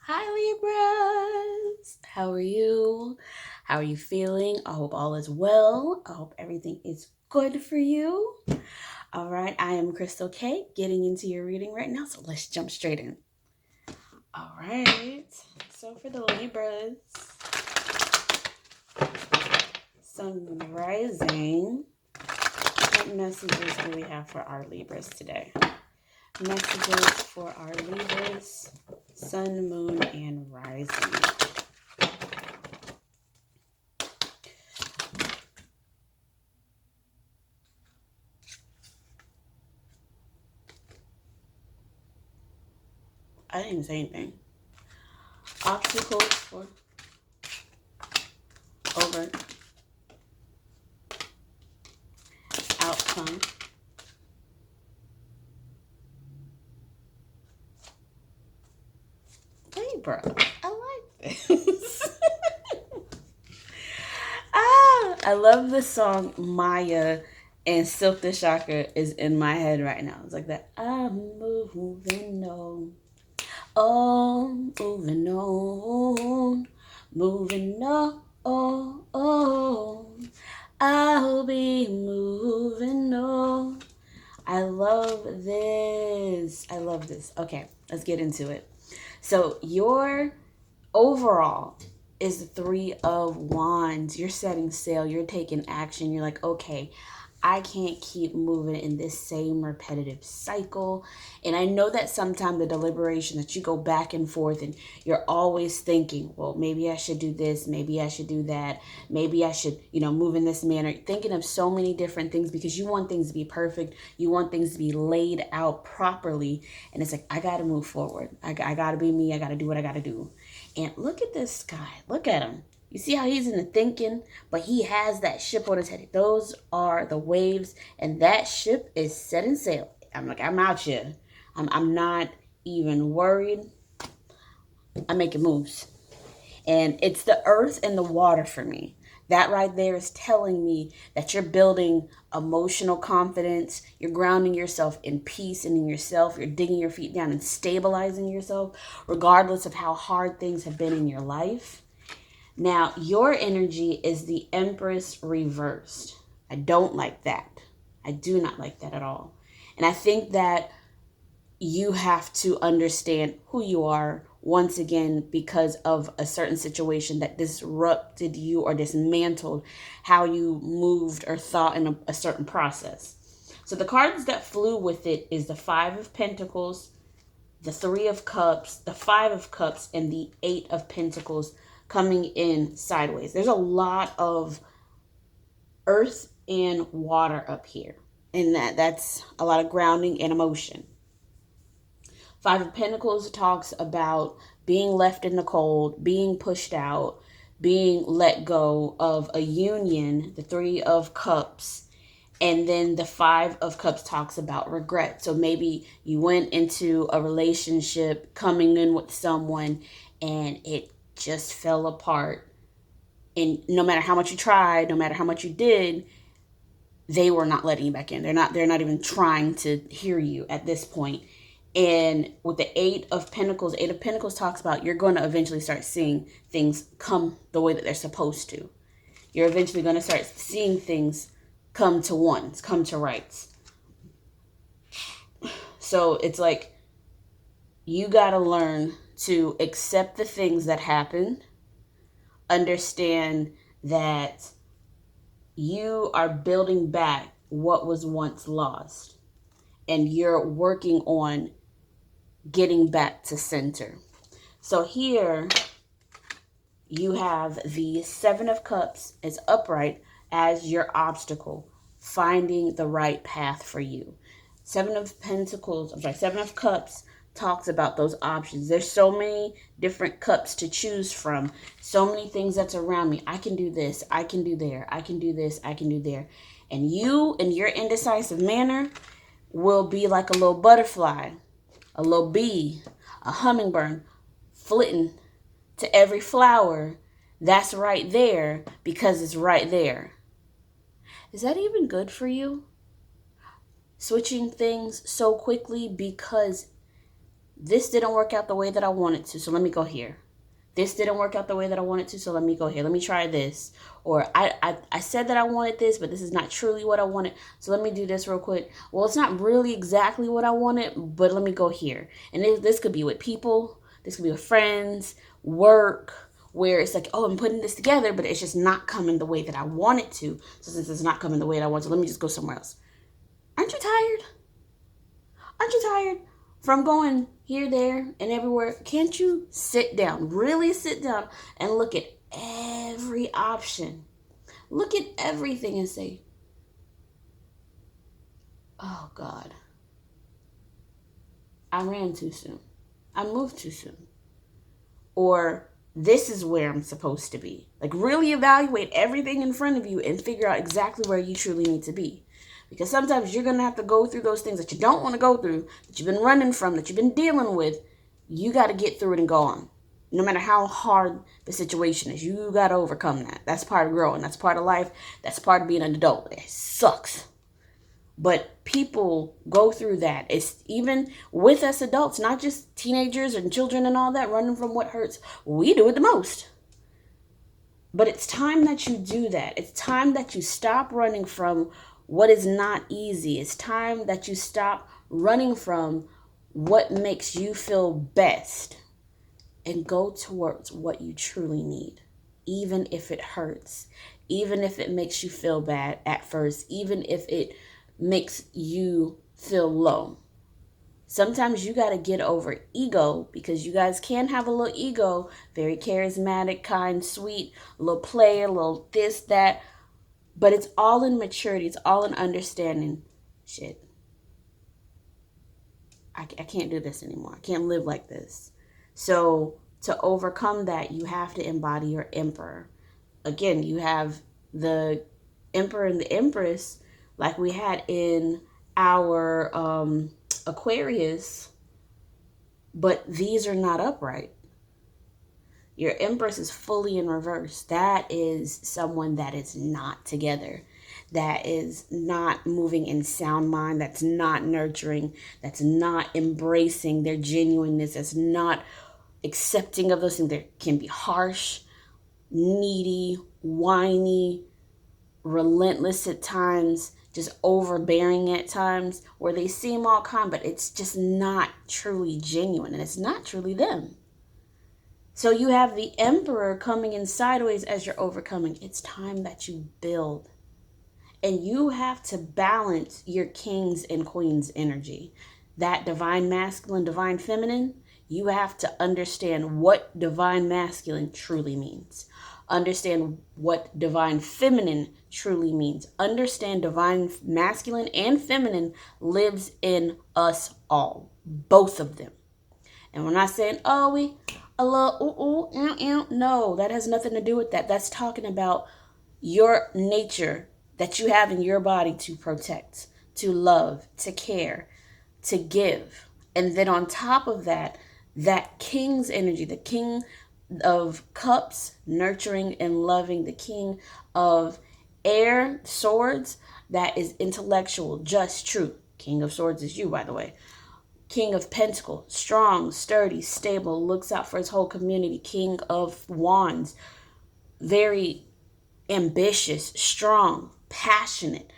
Hi Libras! How are you? How are you feeling? I hope all is well. I hope everything is good for you. All right, I am Crystal K, getting into your reading right now, so let's jump straight in. All right, so for the Libras, Sun, Moon, Rising, what messages do we have for our Libras today? Messages for our Libras, Sun, Moon, and Rising. I didn't even say anything. Obstacles for over outcome. Libra. I like this. I love the song Maya, and Silk the Shocker is in my head right now. It's like that. I'm moving on. Oh, moving on. Moving on. I'll be moving on. I love this. I love this. Okay, let's get into it. So your overall is the Three of Wands. You're setting sail. You're taking action. You're like, okay, I can't keep moving in this same repetitive cycle. And I know that sometimes the deliberation that you go back and forth and you're always thinking, well, maybe I should do this, maybe I should do that, maybe I should, move in this manner, thinking of so many different things because you want things to be perfect. You want things to be laid out properly. And it's like, I got to move forward. I got to be me. I got to do what I got to do. And look at this guy. Look at him. You see how he's in the thinking, but he has that ship on his head. Those are the waves, and that ship is setting sail. I'm like, I'm out here. I'm not even worried. I'm making moves. And it's the earth and the water for me. That right there is telling me that you're building emotional confidence. You're grounding yourself in peace and in yourself. You're digging your feet down and stabilizing yourself, regardless of how hard things have been in your life. Now, your energy is the Empress reversed. I don't like that. I do not like that at all. And I think that you have to understand who you are once again because of a certain situation that disrupted you or dismantled how you moved or thought in a certain process. So the cards that flew with it is the Five of Pentacles, the Three of Cups, the Five of Cups, and the Eight of Pentacles coming in sideways. There's a lot of earth and water up here. And that's a lot of grounding and emotion. Five of Pentacles talks about being left in the cold, being pushed out, being let go of a union. The Three of Cups. And then the Five of Cups talks about regret. So maybe you went into a relationship coming in with someone and it just fell apart. And no matter how much you tried, no matter how much you did, they were not letting you back in. They're not even trying to hear you at this point. And with the Eight of Pentacles talks about you're going to eventually start seeing things come the way that they're supposed to. You're eventually going to start seeing things come to ones, come to rights. So it's like you got to learn to accept the things that happen, understand that you are building back what was once lost, and you're working on getting back to center. So here you have the Seven of Cups is upright as your obstacle, finding the right path for you. Seven of Cups talks about those options. There's so many different cups to choose from, so many things that's around me. I can do this, I can do there, I can do this, I can do there. And you, in your indecisive manner, will be like a little butterfly, a little bee, a hummingbird, flitting to every flower that's right there because it's right there. Is that even good for you? Switching things so quickly because This didn't work out the way that I wanted to, so let me go here. This didn't work out the way that I wanted to, so let me go here. Let me try this. Or I said that I wanted this, but this is not truly what I wanted, so let me do this real quick. Well, it's not really exactly what I wanted, but let me go here. And this could be with people. This could be with friends, work, where it's like, oh, I'm putting this together, but it's just not coming the way that I want it to. So since it's not coming the way that I want to, let me just go somewhere else. Aren't you tired? Aren't you tired from going here, there, and everywhere? Can't you sit down, really sit down and look at every option? Look at everything and say, oh God, I ran too soon. I moved too soon. Or this is where I'm supposed to be. Like really evaluate everything in front of you and figure out exactly where you truly need to be. Because sometimes you're going to have to go through those things that you don't want to go through, that you've been running from, that you've been dealing with. You got to get through it and go on. No matter how hard the situation is, you got to overcome that. That's part of growing. That's part of life. That's part of being an adult. It sucks. But people go through that. It's even with us adults, not just teenagers and children and all that, running from what hurts. We do it the most. But it's time that you do that. It's time that you stop running from what is not easy. It's time that you stop running from what makes you feel best and go towards what you truly need, even if it hurts, even if it makes you feel bad at first, even if it makes you feel low. Sometimes you got to get over ego, because you guys can have a little ego, very charismatic, kind, sweet, a little player, a little this, that. But it's all in maturity. It's all in understanding. Shit. I can't do this anymore. I can't live like this. So to overcome that, you have to embody your emperor. Again, you have the emperor and the empress like we had in our Aquarius, but these are not upright. Your empress is fully in reverse. That is someone that is not together. That is not moving in sound mind. That's not nurturing. That's not embracing their genuineness. That's not accepting of those things. They can be harsh, needy, whiny, relentless at times, just overbearing at times, where they seem all kind, but it's just not truly genuine, and it's not truly them. So you have the emperor coming in sideways as you're overcoming. It's time that you build. And you have to balance your king's and queen's energy. That divine masculine, divine feminine, you have to understand what divine masculine truly means. Understand what divine feminine truly means. Understand divine masculine and feminine lives in us all. Both of them. And we're not saying, oh, we a little no, that has nothing to do with that. That's talking about your nature that you have in your body to protect, to love, to care, to give. And then on top of that, that king's energy, the king of cups, nurturing and loving, the king of air, swords, that is intellectual, just, true. King of swords is you, by the way. King of Pentacles, strong, sturdy, stable, looks out for his whole community. King of Wands, very ambitious, strong, passionate,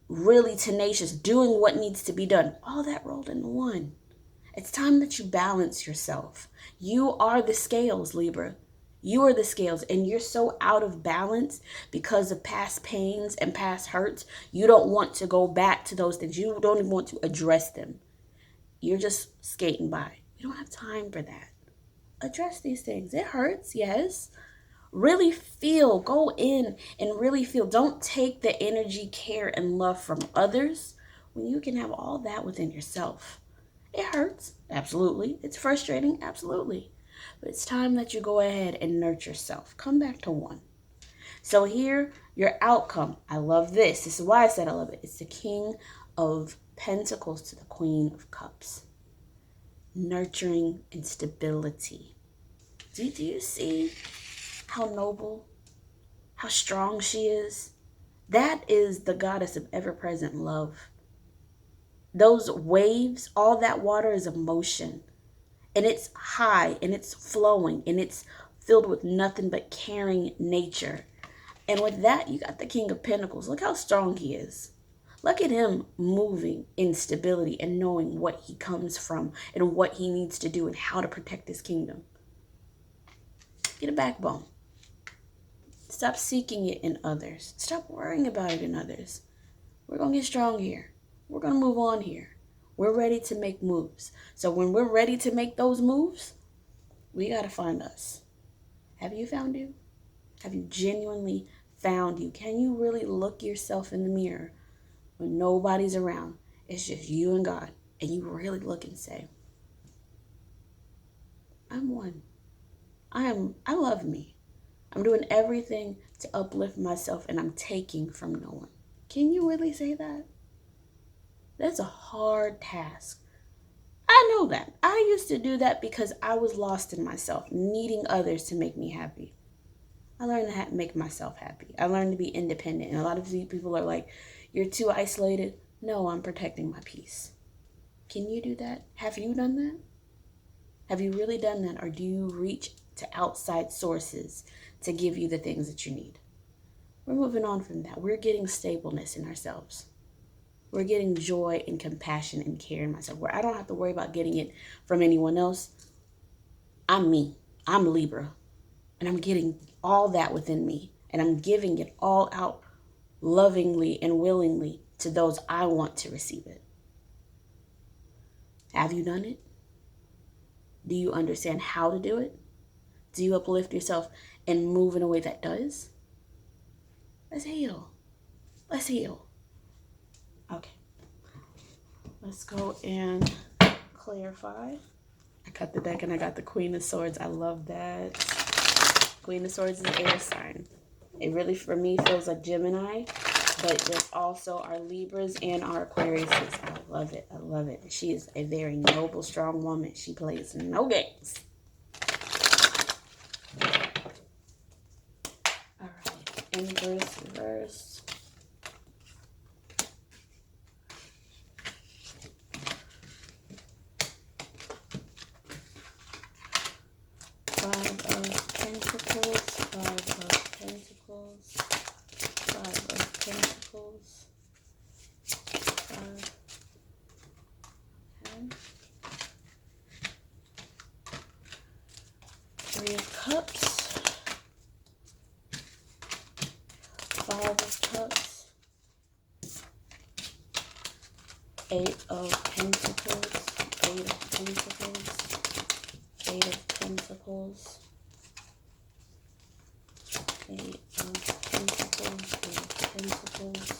really tenacious, doing what needs to be done. All that rolled into one. It's time that you balance yourself. You are the scales, Libra. You are the scales, and you're so out of balance because of past pains and past hurts. You don't want to go back to those things. You don't even want to address them. You're just skating by. You don't have time for that. Address these things. It hurts, yes. Really feel. Go in and really feel. Don't take the energy, care, and love from others when you can have all that within yourself. It hurts. Absolutely. It's frustrating. Absolutely. But it's time that you go ahead and nurture yourself. Come back to one. So here, your outcome. I love this. This is why I said I love it. It's the King of Pentacles to the Queen of Cups. Nurturing and stability. Do you see how noble, how strong she is? That is the goddess of ever-present love. Those waves, all that water is emotion. And it's high and it's flowing and it's filled with nothing but caring nature. And with that, you got the King of Pentacles. Look how strong he is. Look at him moving in stability and knowing what he comes from and what he needs to do and how to protect his kingdom. Get a backbone. Stop seeking it in others. Stop worrying about it in others. We're going to get strong here. We're going to move on here. We're ready to make moves. So when we're ready to make those moves, we got to find us. Have you found you? Have you genuinely found you? Can you really look yourself in the mirror when nobody's around? It's just you and God. And you really look and say, I'm one. I love me. I'm doing everything to uplift myself and I'm taking from no one. Can you really say that? That's a hard task. I know that. I used to do that because I was lost in myself, needing others to make me happy. I learned to make myself happy. I learned to be independent. And a lot of people are like, you're too isolated. No, I'm protecting my peace. Can you do that? Have you done that? Have you really done that? Or do you reach to outside sources to give you the things that you need? We're moving on from that. We're getting stableness in ourselves. We're getting joy and compassion and care in myself, where I don't have to worry about getting it from anyone else. I'm me. I'm Libra. And I'm getting all that within me. And I'm giving it all out lovingly and willingly to those I want to receive it. Have you done it? Do you understand how to do it? Do you uplift yourself and move in a way that does? Let's heal. Let's heal. Okay. Let's go and clarify. I cut the deck and I got the Queen of Swords. I love that. Queen of Swords is an air sign. It really, for me, feels like Gemini, but there's also our Libras and our Aquariuses. I love it. I love it. She is a very noble, strong woman. She plays no games. All right. Empress reverse. Five of Pentacles, Five of Pentacles, Five of Pentacles, Five, okay. Three of Cups, Five of Cups, Eight of Pentacles, Eight of Pentacles, Eight of Pentacles, Eight of Pentacles, Eight of Pentacles,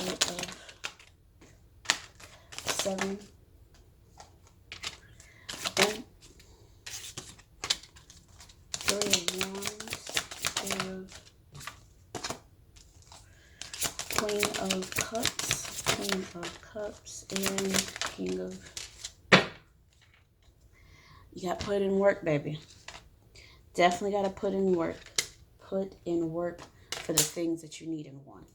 Eight of Seven, and Three of Wands, Queen of Cups, Queen of Cups, and King of... You got to put in work, baby. Definitely got to put in work. Put in work for the things that you need and want.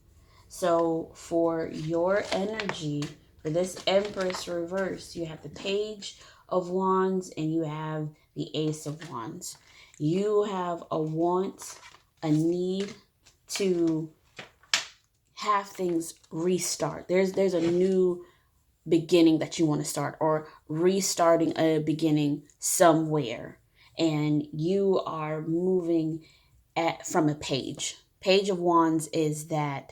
So for your energy, for this Empress reverse, you have the Page of Wands and you have the Ace of Wands. You have a want, a need to have things restart. There's a new beginning that you want to start, or restarting a beginning somewhere, and you are moving from a Page of Wands is that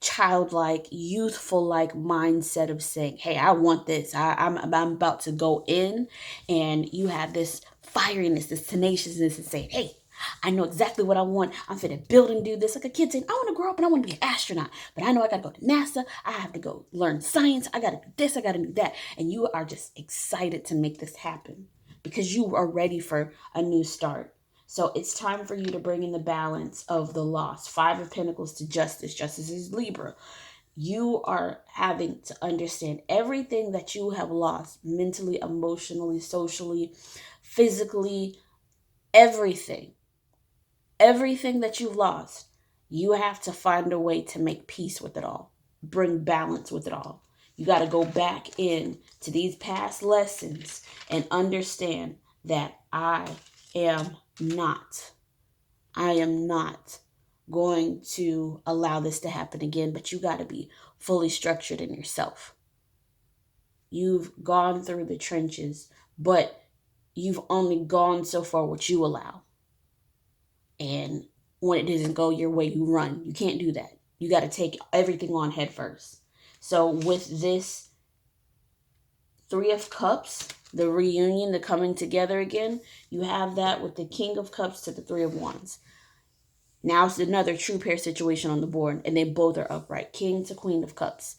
childlike, youthful like mindset of saying, hey, I want this. I'm about to go in, and you have this fieriness, this tenaciousness and saying, hey, I know exactly what I want. I'm finna build and do this. Like a kid saying, I want to grow up and I want to be an astronaut, but I know I got to go to NASA. I have to go learn science. I got to do this. I got to do that. And you are just excited to make this happen because you are ready for a new start. So it's time for you to bring in the balance of the loss. Five of Pentacles to Justice. Justice is Libra. You are having to understand everything that you have lost mentally, emotionally, socially, physically, everything. Everything that you've lost, you have to find a way to make peace with it all. Bring balance with it all. You got to go back in to these past lessons and understand that I am not going to allow this to happen again. But you got to be fully structured in yourself. You've gone through the trenches, but you've only gone so far what you allow. And when it doesn't go your way, you run. You can't do that. You got to take everything on head first. So with this Three of Cups, the reunion, the coming together again, you have that with the King of Cups to the Three of Wands. Now it's another true pair situation on the board, and they both are upright. King to Queen of Cups.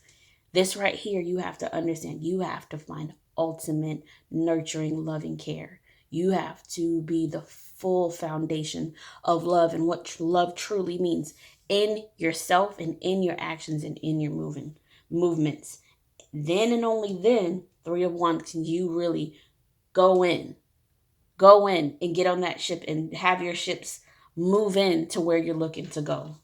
This right here, you have to understand. You have to find ultimate nurturing, loving care. You have to be the full foundation of love and what love truly means in yourself and in your actions and in your movements. Then and only then, Three of Wands, can you really go in and get on that ship and have your ships move in to where you're looking to go.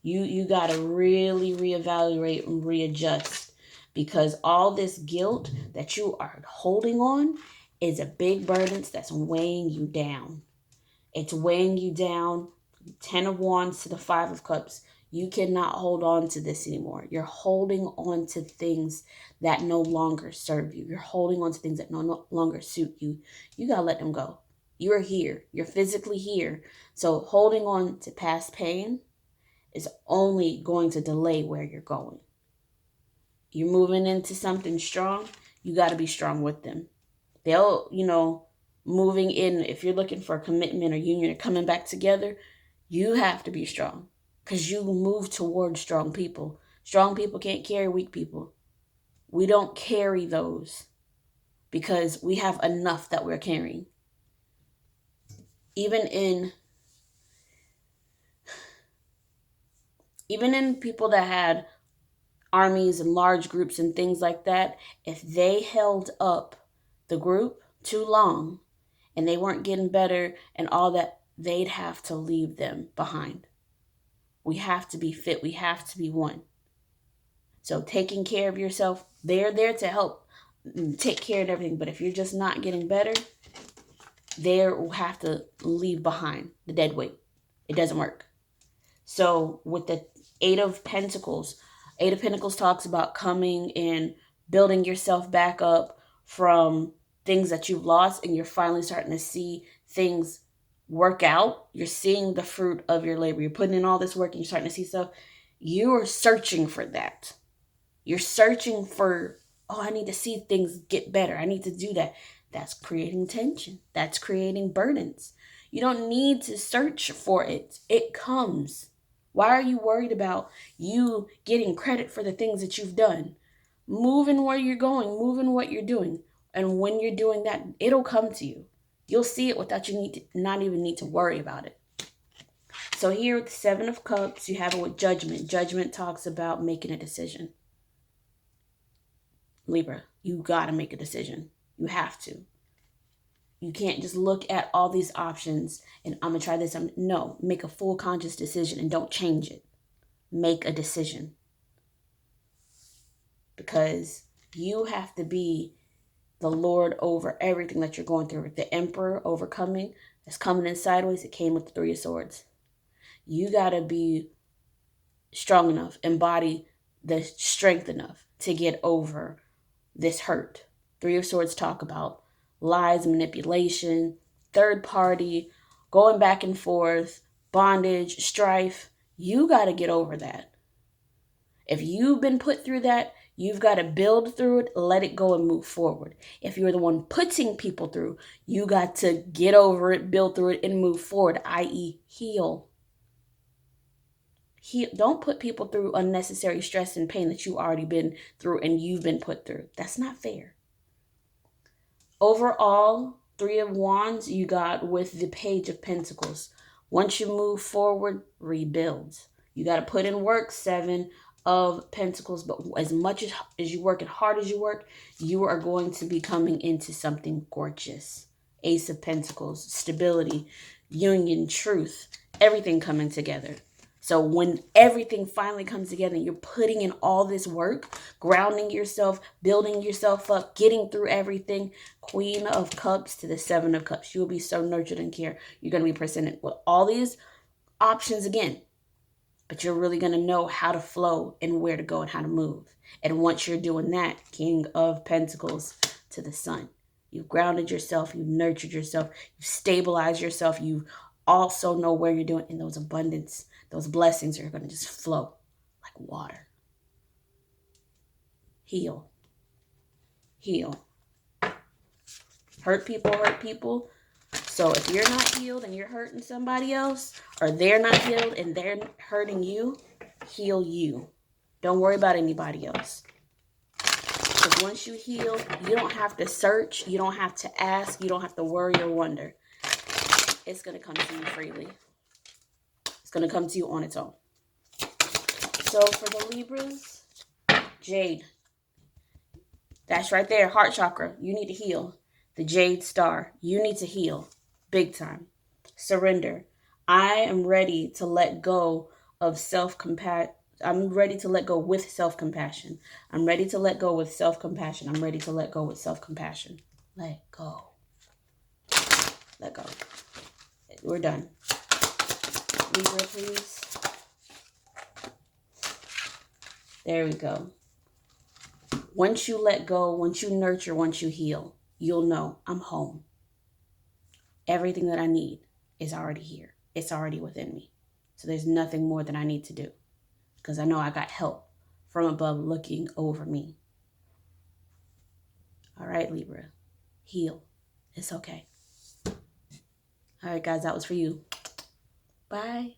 You got to really reevaluate and readjust, because all this guilt that you are holding on is a big burden that's weighing you down. It's weighing you down. 10 of Wands to the 5 of Cups. You cannot hold on to this anymore. You're holding on to things that no longer serve you. You're holding on to things that no longer suit you. You got to let them go. You're here. You're physically here. So holding on to past pain is only going to delay where you're going. You're moving into something strong. You got to be strong with them. They'll, moving in, if you're looking for a commitment or union or coming back together, you have to be strong, because you move towards strong people. Strong people can't carry weak people. We don't carry those because we have enough that we're carrying. Even in people that had armies and large groups and things like that, if they held up the group too long and they weren't getting better and all that, they'd have to leave them behind. We have to be fit. We have to be one. So taking care of yourself, they're there to help take care of everything. But if you're just not getting better, they will have to leave behind the dead weight. It doesn't work. So with the Eight of Pentacles talks about coming and building yourself back up from things that you've lost, and you're finally starting to see things work out. You're seeing the fruit of your labor. You're putting in all this work and you're starting to see stuff. You are searching for that. You're searching for, I need to see things get better. I need to do that. That's creating tension. That's creating burdens. You don't need to search for it. It comes. Why are you worried about you getting credit for the things that you've done? Move in where you're going. Move in what you're doing. And when you're doing that, it'll come to you. You'll see it without you not even need to worry about it. So here with the Seven of Cups, you have it with Judgment. Judgment talks about making a decision. Libra, you got to make a decision. You have to. You can't just look at all these options and I'm going to try this. No, make a full conscious decision and don't change it. Make a decision. Because you have to be the Lord over everything that you're going through. The Emperor overcoming is coming in sideways. It came with the Three of Swords. You got to be strong enough, embody the strength enough to get over this hurt. Three of Swords talk about lies, manipulation, third party, going back and forth, bondage, strife. You got to get over that. If you've been put through that, you've got to build through it, let it go, and move forward. If you're the one putting people through, you got to get over it, build through it, and move forward, i.e. heal. Don't put people through unnecessary stress and pain that you've already been through and you've been put through. That's not fair. Overall, Three of Wands you got with the Page of Pentacles. Once you move forward, rebuild. You got to put in work. Seven of Pentacles, but as much as you work and hard as you work, you are going to be coming into something gorgeous. Ace of Pentacles, stability, union, truth, everything coming together. So when everything finally comes together, you're putting in all this work, grounding yourself, building yourself up, getting through everything. Queen of Cups to the Seven of Cups. You will be so nurtured and cared. You're going to be presented with all these options again, but you're really going to know how to flow and where to go and how to move. And once you're doing that, King of Pentacles to the Sun. You've grounded yourself, you've nurtured yourself, you've stabilized yourself, you also know where you're doing, and those abundance, those blessings are going to just flow like water. Heal. Heal. Hurt people. So if you're not healed and you're hurting somebody else, or they're not healed and they're hurting you, heal you. Don't worry about anybody else. Because once you heal, you don't have to search, you don't have to ask, you don't have to worry or wonder. It's going to come to you freely. It's going to come to you on its own. So for the Libras, Jade. That's right there, heart chakra. You need to heal. The Jade Star. You need to heal. Big time. Surrender. I am ready to let go of self-compassion. I'm ready to let go with self-compassion. I'm ready to let go with self-compassion. I'm ready to let go with self-compassion. Let go. Let go. We're done. Libra, please. There we go. Once you let go, once you nurture, once you heal, you'll know I'm home. Everything that I need is already here. It's already within me. So there's nothing more that I need to do, because I know I got help from above looking over me. All right, Libra, heal. It's okay. All right, guys, that was for you. Bye.